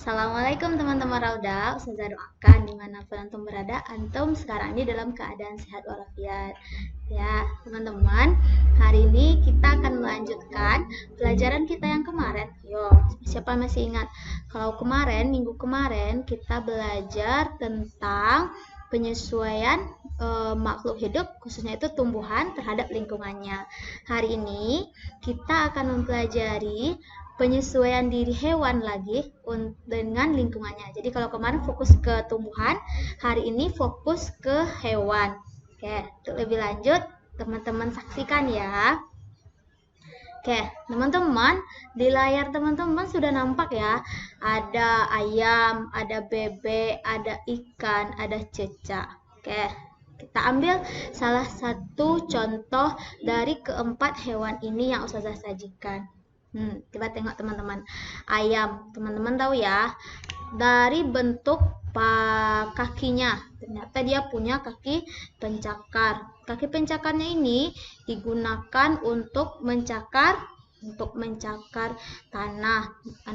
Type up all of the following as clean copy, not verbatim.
Assalamualaikum teman-teman Rauda, Ustazah doakan dimanapun antum berada, antum sekarang ini dalam keadaan sehat walafiat. Ya, teman-teman, hari ini kita akan melanjutkan pelajaran kita yang kemarin. Yo, siapa masih ingat? Kalau kemarin, minggu kemarin kita belajar tentang penyesuaian makhluk hidup, khususnya itu tumbuhan terhadap lingkungannya. Hari ini kita akan mempelajari penyesuaian diri hewan lagi dengan lingkungannya. Jadi kalau kemarin fokus ke tumbuhan, hari ini fokus ke hewan. Oke, untuk lebih lanjut teman-teman saksikan ya. Oke, teman-teman, di layar teman-teman sudah nampak ya, ada ayam, ada bebek, ada ikan, ada cecak. Oke, kita ambil salah satu contoh dari keempat hewan ini yang Ustazah sajikan. Coba tengok teman-teman. Ayam, teman-teman tahu ya, dari bentuk kakinya, ternyata dia punya kaki pencakar. Kaki pencakarnya ini digunakan untuk mencakar tanah.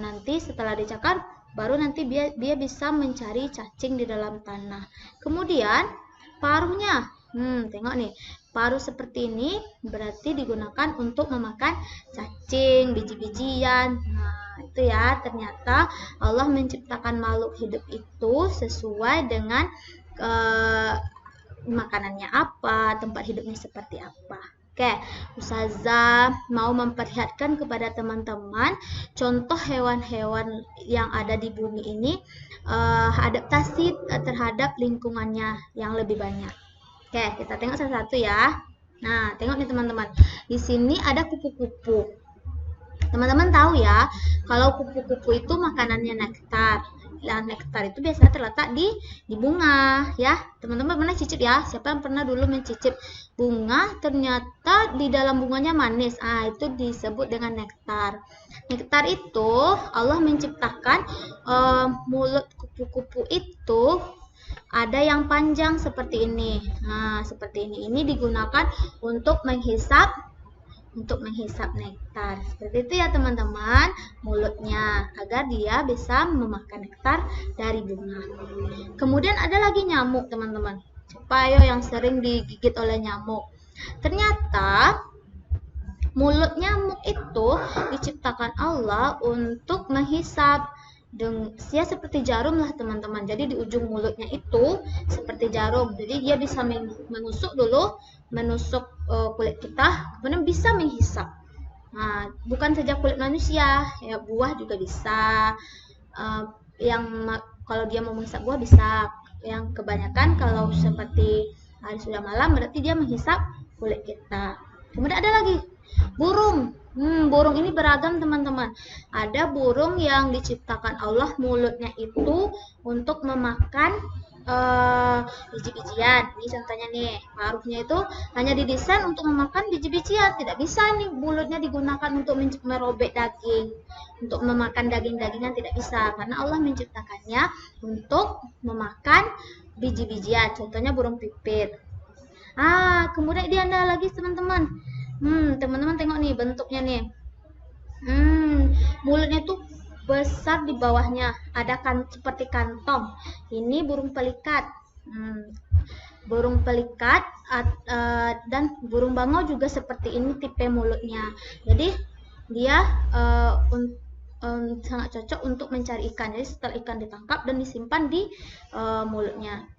Nanti setelah dicakar, baru nanti dia bisa mencari cacing di dalam tanah. Kemudian paruhnya, tengok nih, paruh seperti ini berarti digunakan untuk memakan cacing, biji-bijian. Nah, itu ya, ternyata Allah menciptakan makhluk hidup itu sesuai dengan makanannya apa, tempat hidupnya seperti apa. Oke, Ustazah mau memperlihatkan kepada teman-teman contoh hewan-hewan yang ada di bumi ini adaptasi terhadap lingkungannya yang lebih banyak. Oke, kita tengok satu-satu ya. Nah, tengok nih teman-teman. Di sini ada kupu-kupu. Teman-teman tahu ya, kalau kupu-kupu itu makanannya nektar. Nah, nektar itu biasanya terletak di bunga ya. Teman-teman pernah cicip ya? Siapa yang pernah dulu mencicip bunga ternyata di dalam bunganya manis? Itu disebut dengan nektar. Nektar itu Allah menciptakan mulut kupu-kupu itu ada yang panjang seperti ini. Nah, seperti ini. Ini digunakan untuk menghisap nektar. Seperti itu ya teman-teman, mulutnya agar dia bisa memakan nektar dari bunga. Kemudian ada lagi nyamuk, teman-teman. Siapa yang sering digigit oleh nyamuk? Ternyata mulut nyamuk itu diciptakan Allah untuk menghisap. Dia seperti jarum lah teman-teman. Jadi di ujung mulutnya itu seperti jarum. Jadi dia bisa menusuk dulu, menusuk kulit kita, kemudian bisa menghisap. Nah, bukan saja kulit manusia, ya buah juga bisa. Kalau dia mau menghisap buah bisa. Yang kebanyakan kalau seperti hari sudah malam berarti dia menghisap kulit kita. Kemudian ada lagi burung. Burung ini beragam teman-teman. Ada burung yang diciptakan Allah mulutnya itu untuk memakan biji-bijian. Ini contohnya nih, paruhnya itu hanya didesain untuk memakan biji-bijian. Tidak bisa nih mulutnya digunakan untuk merobek daging, untuk memakan daging-dagingan, tidak bisa. Karena Allah menciptakannya untuk memakan biji-bijian. Contohnya burung pipit. Kemudian dia ada lagi teman-teman. Teman-teman tengok nih bentuknya nih. Mulutnya tuh besar di bawahnya, ada seperti kantong. Ini burung pelikat. Burung pelikat dan burung bangau juga seperti ini tipe mulutnya. Jadi dia sangat cocok untuk mencari ikan. Jadi setelah ikan ditangkap dan disimpan di mulutnya.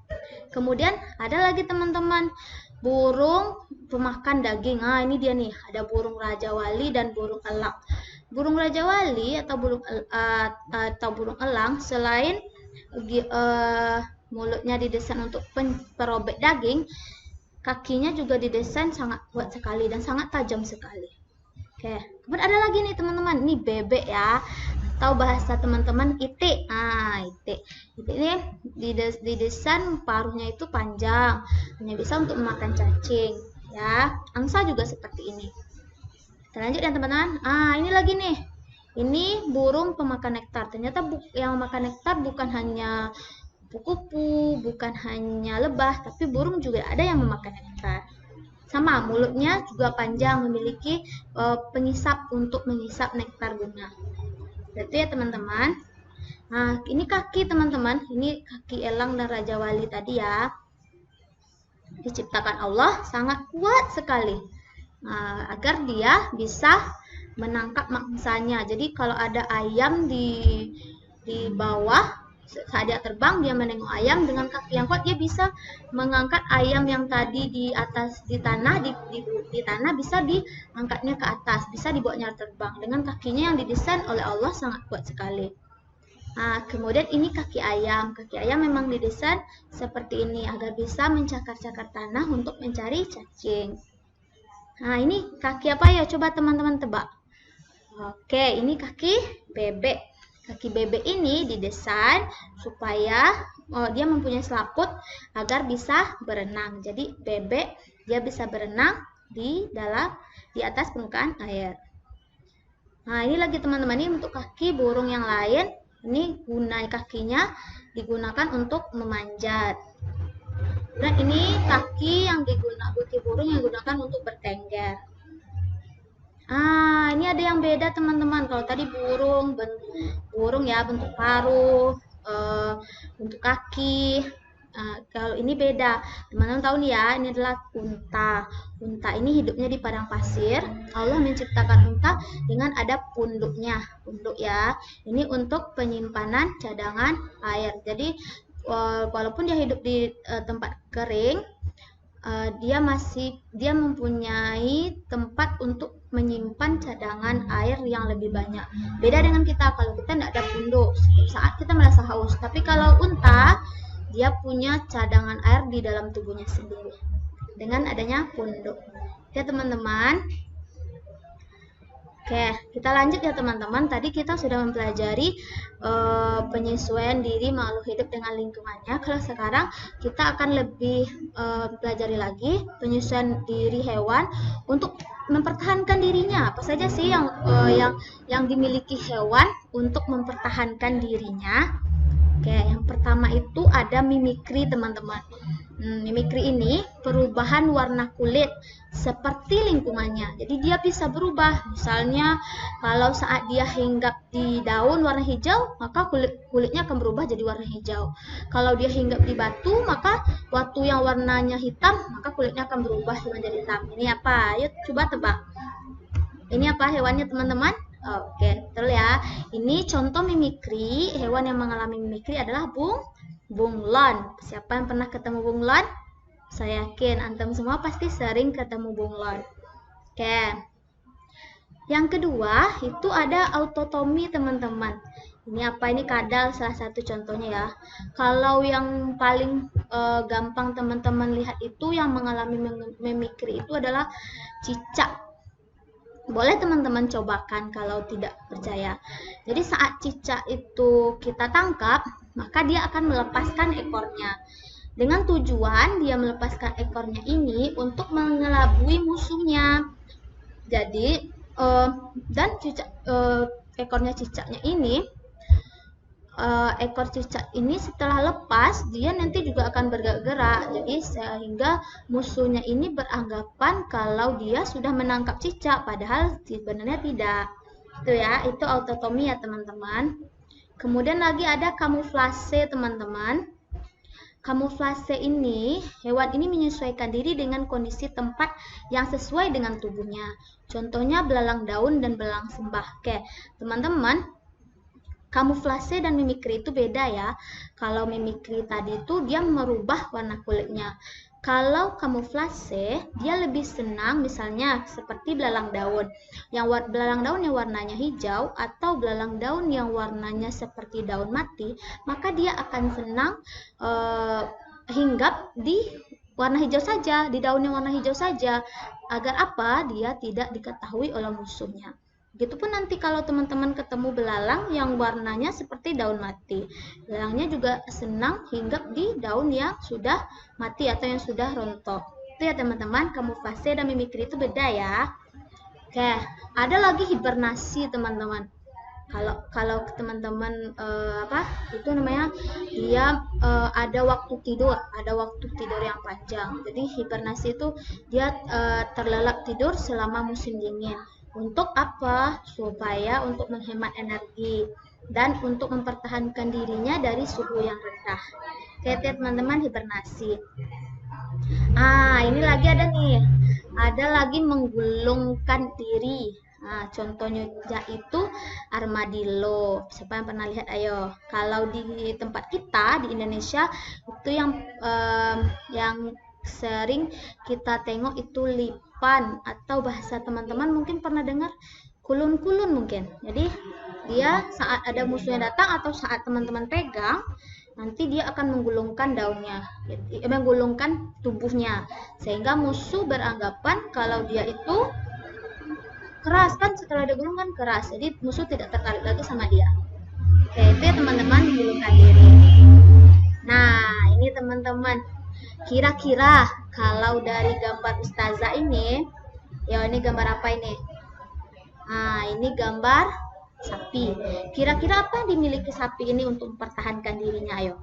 Kemudian ada lagi teman-teman, burung pemakan daging. Ini dia nih, ada burung raja wali dan burung elang. Burung raja wali atau burung elang selain mulutnya didesain untuk perobek daging, kakinya juga didesain sangat kuat sekali dan sangat tajam sekali. Oke, kemudian ada lagi nih teman-teman, ini bebek ya, atau bahasa teman-teman itik. Itik ini didesain paruhnya itu panjang, hanya bisa untuk memakan cacing ya. Angsa juga seperti ini. Kita lanjut ya teman-teman. Ini lagi nih, ini burung pemakan nektar. Ternyata yang memakan nektar bukan hanya kupu-kupu, bukan hanya lebah, tapi burung juga ada yang memakan nektar. Sama, mulutnya juga panjang, memiliki pengisap untuk menghisap nektar bunga. Itu ya teman-teman. Nah, ini kaki teman-teman, ini kaki elang dan Raja Wali tadi ya. Diciptakan Allah sangat kuat sekali. Nah, agar dia bisa menangkap mangsanya. Jadi kalau ada ayam di bawah, saat dia terbang dia menengok ayam, dengan kaki yang kuat dia bisa mengangkat ayam yang tadi di atas di tanah di tanah, bisa diangkatnya ke atas, bisa dibawanya terbang dengan kakinya yang didesain oleh Allah sangat kuat sekali. Nah, kemudian ini kaki ayam. Kaki ayam memang didesain seperti ini agar bisa mencakar-cakar tanah untuk mencari cacing. Nah, ini kaki apa ya? Coba teman-teman tebak. Oke, ini kaki bebek. Kaki bebek ini didesain supaya dia mempunyai selaput agar bisa berenang. Jadi bebek dia bisa berenang di atas permukaan air. Nah, ini lagi teman-teman, ini untuk kaki burung yang lain. Ini kakinya digunakan untuk memanjat. Dan ini kaki burung yang digunakan untuk bertengger. Ini ada yang beda teman-teman. Kalau tadi burung ya, bentuk paruh, bentuk kaki. Kalau ini beda. Teman-teman tahu nih ya, ini adalah unta. Unta ini hidupnya di padang pasir. Allah menciptakan unta dengan ada punduknya. Punduk ya. Ini untuk penyimpanan cadangan air. Jadi walaupun dia hidup di tempat kering, dia mempunyai tempat untuk menyimpan cadangan air yang lebih banyak. Beda dengan kita, kalau kita tidak ada punduk, saat kita merasa haus. Tapi kalau unta, dia punya cadangan air di dalam tubuhnya sendiri dengan adanya punduk. Oke teman-teman. Oke, kita lanjut ya teman-teman. Tadi kita sudah mempelajari penyesuaian diri makhluk hidup dengan lingkungannya. Kalau sekarang kita akan lebih pelajari lagi penyesuaian diri hewan untuk mempertahankan dirinya. Apa saja sih yang dimiliki hewan untuk mempertahankan dirinya? Oke, yang pertama itu ada mimikri teman-teman. Mimikri ini perubahan warna kulit seperti lingkungannya. Jadi dia bisa berubah. Misalnya kalau saat dia hinggap di daun warna hijau, maka kulitnya akan berubah jadi warna hijau. Kalau dia hinggap di batu, maka waktu yang warnanya hitam, maka kulitnya akan berubah menjadi hitam. Ini apa? Ayo coba tebak. Ini apa hewannya teman-teman? Oke, betul ya. Ini contoh mimikri. Hewan yang mengalami mimikri adalah bunglon. Siapa yang pernah ketemu bunglon? Saya yakin antum semua pasti sering ketemu bunglon. Oke. Yang kedua, itu ada autotomi teman-teman. Ini apa? Ini kadal salah satu contohnya ya. Kalau yang paling gampang teman-teman lihat itu yang mengalami mimikri itu adalah cicak. Boleh teman-teman cobakan kalau tidak percaya. Jadi saat cicak itu kita tangkap, maka dia akan melepaskan ekornya. Dengan tujuan dia melepaskan ekornya ini untuk mengelabui musuhnya. Jadi ekornya cicaknya ini, ekor cicak ini setelah lepas dia nanti juga akan bergerak, jadi sehingga musuhnya ini beranggapan kalau dia sudah menangkap cicak, padahal sebenarnya tidak. Itu ya, itu autotomi ya teman-teman. Kemudian lagi ada kamuflase teman-teman. Kamuflase ini, hewan ini menyesuaikan diri dengan kondisi tempat yang sesuai dengan tubuhnya. Contohnya belalang daun dan belalang sembah. Oke, teman-teman, kamuflase dan mimikri itu beda ya. Kalau mimikri tadi itu dia merubah warna kulitnya. Kalau kamuflase, dia lebih senang misalnya seperti belalang daun. Belalang daun yang warnanya hijau atau belalang daun yang warnanya seperti daun mati, maka dia akan senang hinggap di warna hijau saja, di daun yang warna hijau saja. Agar apa? Dia tidak diketahui oleh musuhnya. Begitupun nanti kalau teman-teman ketemu belalang yang warnanya seperti daun mati. Belalangnya juga senang hinggap di daun yang sudah mati atau yang sudah rontok. Itu ya teman-teman, kamuflase dan mimikri itu beda ya. Oke, ada lagi hibernasi teman-teman. Kalau teman-teman itu namanya dia ada waktu tidur yang panjang. Jadi hibernasi itu dia terlelap tidur selama musim dingin. Untuk apa? Supaya untuk menghemat energi. dan untuk mempertahankan dirinya dari suhu yang rendah. Oke, teman-teman, hibernasi. Ini lagi ada nih. Ada lagi menggulungkan diri. Nah, contohnya itu armadillo. Siapa yang pernah lihat? Ayo. Kalau di tempat kita di Indonesia itu yang sering kita tengok itu lipan, atau bahasa teman-teman mungkin pernah dengar kulun-kulun mungkin. Jadi dia saat ada musuh yang datang atau saat teman-teman pegang, nanti dia akan menggulungkan daunnya, menggulungkan tubuhnya, sehingga musuh beranggapan kalau dia itu keras, kan setelah digulung kan keras, jadi musuh tidak tertarik lagi sama dia. Oke, itu ya teman-teman, menggulungkan diri. Nah, ini teman-teman, kira-kira kalau dari gambar ustazah ini, ya ini gambar apa ini? Ini gambar sapi. Kira-kira apa yang dimiliki sapi ini untuk mempertahankan dirinya? Ayo.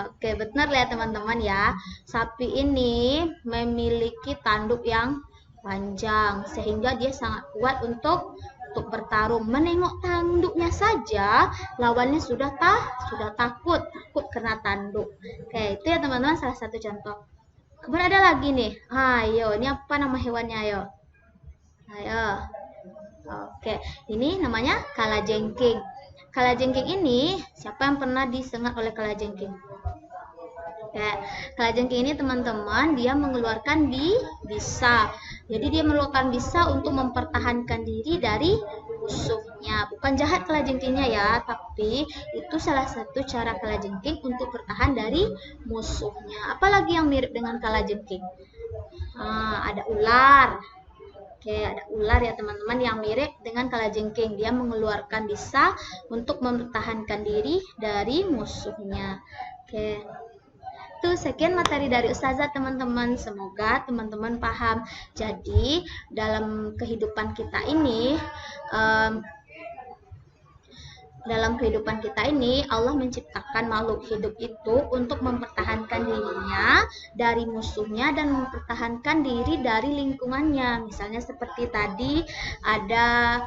Oke, benar ya teman-teman ya. Sapi ini memiliki tanduk yang panjang sehingga dia sangat kuat untuk bertarung. Menengok tanduknya saja lawannya sudah takut kena tanduk. Oke, itu ya teman-teman, salah satu contoh. Kemudian ada lagi nih. Ayo, ini apa nama hewannya? Ayo. Oke, ini namanya kalajengking. Kalajengking ini, siapa yang pernah disengat oleh kalajengking? Kalajengking ini teman-teman, dia mengeluarkan bisa. Jadi dia mengeluarkan bisa untuk mempertahankan diri dari musuhnya. Bukan jahat kalajengkingnya ya, tapi itu salah satu cara kalajengking untuk bertahan dari musuhnya. Apalagi yang mirip dengan kalajengking? Ada ular. Oke, ada ular ya teman-teman yang mirip dengan kalajengking. Dia mengeluarkan bisa untuk mempertahankan diri dari musuhnya. Oke. Itu sekian materi dari Ustazah teman-teman. Semoga teman-teman paham. Jadi, dalam kehidupan kita ini Allah menciptakan makhluk hidup itu untuk mempertahankan dirinya dari musuhnya dan mempertahankan diri dari lingkungannya. Misalnya seperti tadi ada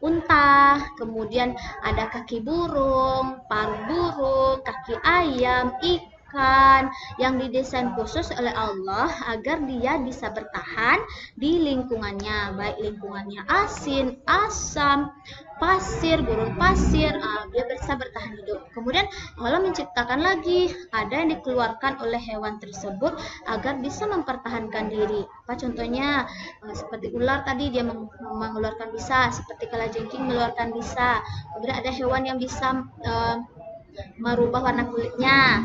unta, kemudian ada kaki burung, paruh burung, kaki ayam, ikan yang didesain khusus oleh Allah agar dia bisa bertahan di lingkungannya, baik lingkungannya asin, asam, pasir, gurun pasir, dia bisa bertahan hidup. Kemudian Allah menciptakan lagi ada yang dikeluarkan oleh hewan tersebut agar bisa mempertahankan diri. Apa contohnya? Seperti ular tadi, dia mengeluarkan bisa, seperti kalajengking mengeluarkan bisa. Kemudian ada hewan yang bisa merubah warna kulitnya.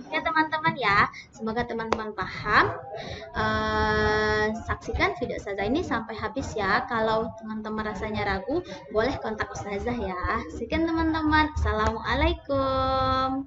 Ya teman-teman ya, semoga teman-teman paham. Saksikan video Ustazah ini sampai habis ya. Kalau teman-teman rasanya ragu, boleh kontak Ustazah ya. Sekian teman-teman, assalamualaikum.